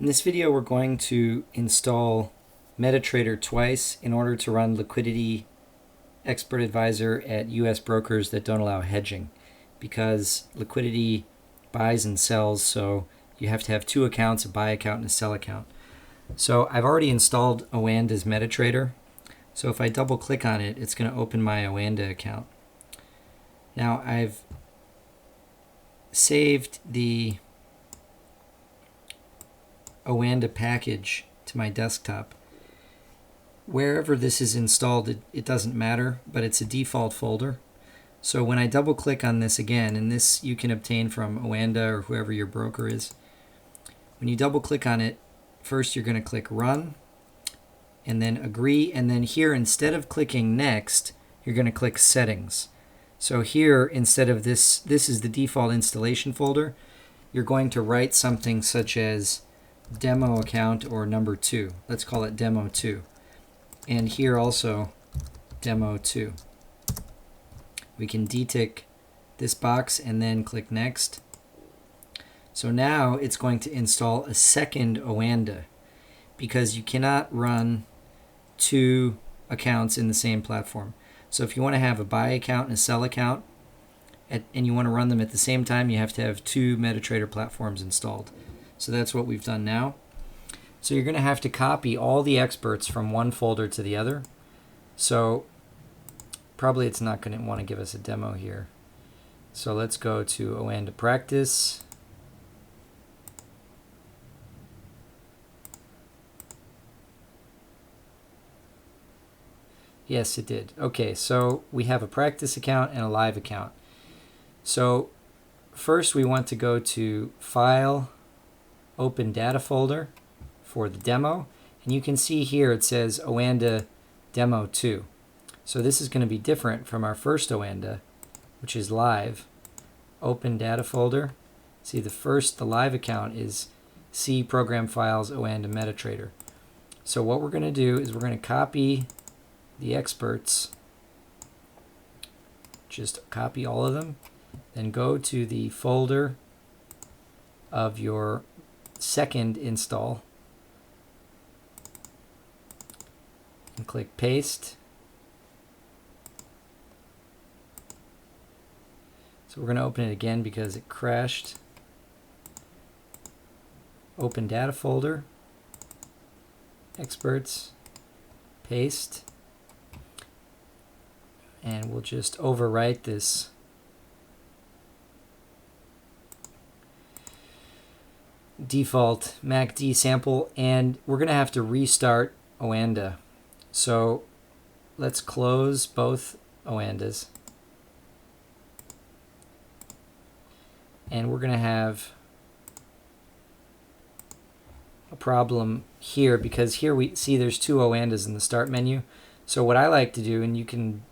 In this video, we're going to install MetaTrader twice in order to run Liquidity Expert Advisor at US brokers that don't allow hedging, because Liquidity buys and sells, so you have to have two accounts, a buy account and a sell account. So I've already installed Oand as MetaTrader. So if I double click on it, it's going to open my Oanda account. Now I've saved the Oanda package to my desktop. Wherever this is installed, it doesn't matter, but it's a default folder. So when I double click on this again, and this you can obtain from Oanda or whoever your broker is, when you double click on it, first you're going to click Run, and then Agree, and then here instead of clicking Next, you're going to click Settings. So here, instead of this is the default installation folder, you're going to write something such as demo account or number 2. Let's call it demo 2. And here also demo 2. We can detick this box and then click next. So now it's going to install a second Oanda, because you cannot run two accounts in the same platform. So if you want to have a buy account and a sell account and you want to run them at the same time, you have to have two MetaTrader platforms installed. So that's what we've done now. So you're going to have to copy all the experts from one folder to the other. So probably it's not going to want to give us a demo here. So let's go to Oanda Practice. Yes, it did. Okay, so we have a practice account and a live account. So first we want to go to File, Open Data Folder for the demo. And you can see here it says Oanda Demo 2. So this is going to be different from our first Oanda, which is live. Open Data Folder. See, the live account is C Program Files Oanda MetaTrader. So what we're going to do is we're going to copy the experts, just copy all of them, then go to the folder of your second install and click paste. So we're going to open it again because it crashed. Open data folder, experts, paste. And we'll just overwrite this default MACD sample, and we're going to have to restart Oanda. So let's close both Oandas. And we're going to have a problem here, because here we see there's two Oandas in the start menu. So what I like to do, and you can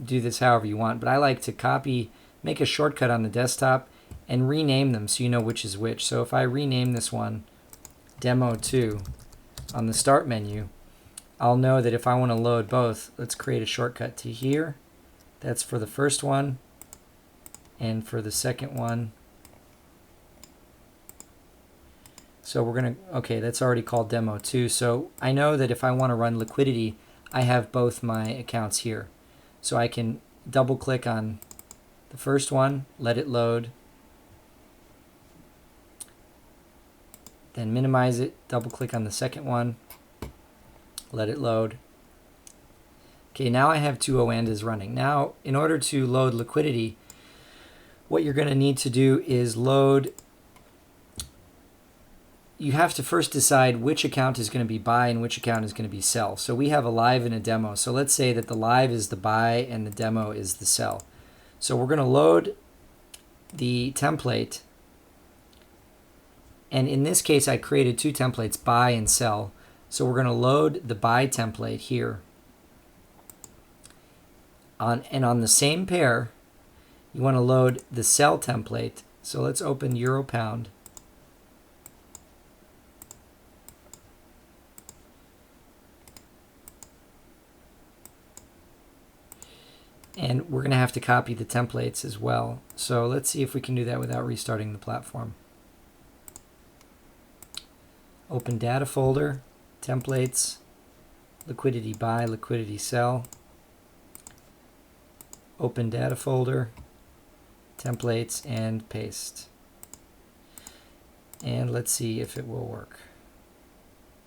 do this however you want, but I like to make a shortcut on the desktop and rename them so you know which is which. So if I rename this one Demo 2 on the start menu, I'll know that if I want to load both, let's create a shortcut to here. That's for the first one, and for the second one. So we're going to, okay, that's already called Demo 2. So I know that if I want to run Liquidity, I have both my accounts here. So I can double click on the first one, let it load, then minimize it, double click on the second one, let it load. Okay, now I have two Oandas running. Now, in order to load Liquidity, what you're going to need to do is you have to first decide which account is going to be buy and which account is going to be sell. So we have a live and a demo. So let's say that the live is the buy and the demo is the sell. So we're going to load the template. And in this case, I created two templates, buy and sell. So we're going to load the buy template here. And on the same pair, you want to load the sell template. So let's open Euro Pound. And we're going to have to copy the templates as well. So let's see if we can do that without restarting the platform. open data folder, templates, liquidity buy, liquidity sell, open data folder, templates, and paste. And let's see if it will work.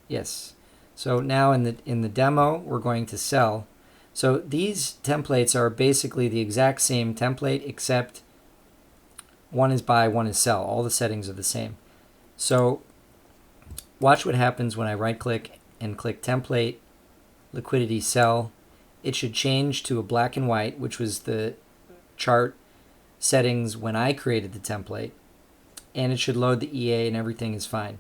Yes. So now in the demo, we're going to sell. So these templates are basically the exact same template, except one is buy, one is sell. All the settings are the same. So watch what happens when I right click and click template, liquidity sell. It should change to a black and white, which was the chart settings when I created the template. And it should load the EA and everything is fine.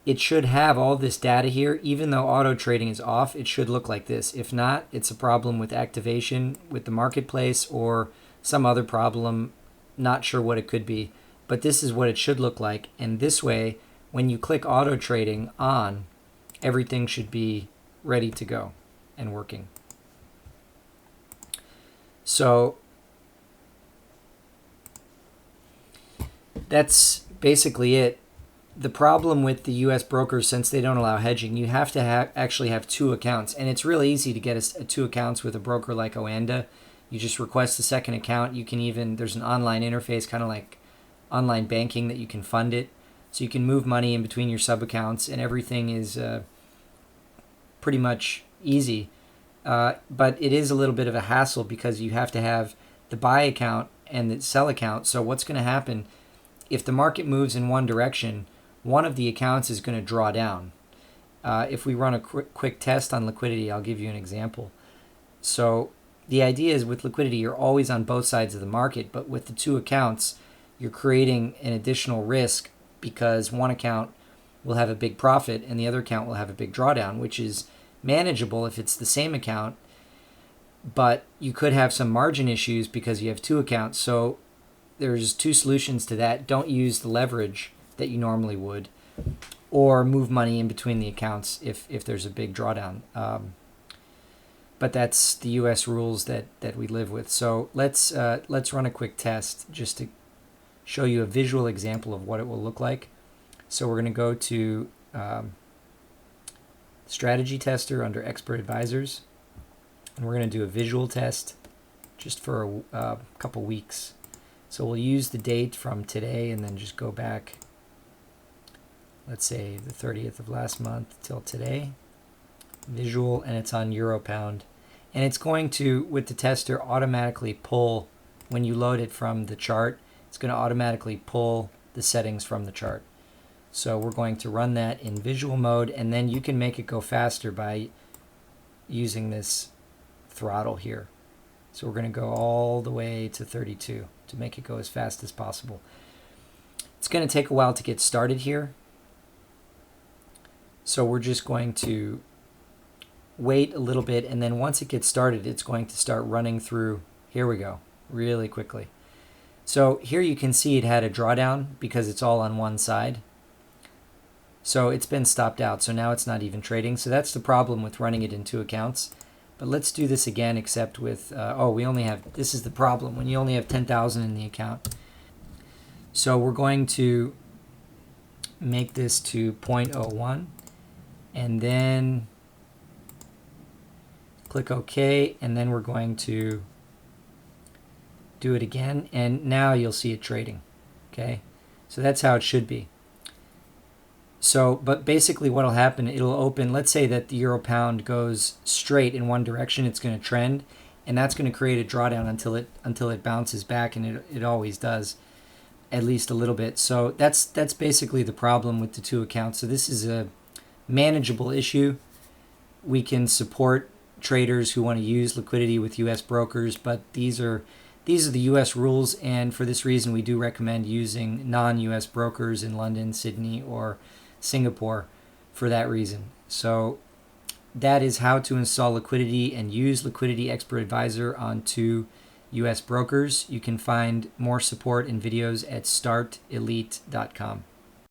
It should have all this data here. Even though auto trading is off, it should look like this. If not, it's a problem with activation with the marketplace or some other problem. Not sure what it could be, but this is what it should look like. And this way, when you click auto trading on, everything should be ready to go and working. So that's basically it. The problem with the US brokers, since they don't allow hedging, you have to actually have two accounts. And it's really easy to get two accounts with a broker like Oanda. You just request a second account. You can even, there's an online interface, kind of like online banking, that you can fund it. So you can move money in between your sub-accounts, and everything is pretty much easy. But it is a little bit of a hassle because you have to have the buy account and the sell account. So what's going to happen if the market moves in one direction? One of the accounts is going to draw down. If we run a quick test on liquidity, I'll give you an example. So the idea is with liquidity, you're always on both sides of the market, but with the two accounts, you're creating an additional risk because one account will have a big profit and the other account will have a big drawdown, which is manageable if it's the same account, but you could have some margin issues because you have two accounts. So there's two solutions to that. Don't use the leverage that you normally would, or move money in between the accounts if there's a big drawdown. But that's the US rules that we live with. So let's run a quick test just to show you a visual example of what it will look like. So we're going to go to Strategy Tester under Expert Advisors, and we're going to do a visual test just for a couple weeks. So we'll use the date from today and then just go back, let's say the 30th of last month till today. Visual, and it's on Euro Pound. And it's going to, with the tester, automatically pull, when you load it from the chart, it's going to automatically pull the settings from the chart. So we're going to run that in visual mode, and then you can make it go faster by using this throttle here. So we're going to go all the way to 32 to make it go as fast as possible. It's going to take a while to get started here. So we're just going to wait a little bit, and then once it gets started, it's going to start running through. Here we go, really quickly. So here you can see it had a drawdown because it's all on one side. So it's been stopped out, so now it's not even trading. So that's the problem with running it in two accounts. But let's do this again, except with, we only have, this is the problem, when you only have 10,000 in the account. So we're going to make this to 0.01, and then click OK, and then we're going to do it again, and now you'll see it trading. Okay, so that's how it should be. So, but basically what will happen, it'll open, let's say that the Euro Pound goes straight in one direction, it's going to trend, and that's going to create a drawdown until it bounces back, and it always does, at least a little bit. So that's basically the problem with the two accounts. So this is a manageable issue. We can support traders who want to use liquidity with US brokers, but these are the US rules, and for this reason we do recommend using non-US brokers in London, Sydney, or Singapore for that reason. So that is how to install liquidity and use Liquidity Expert Advisor on two US brokers. You can find more support and videos at startelite.com.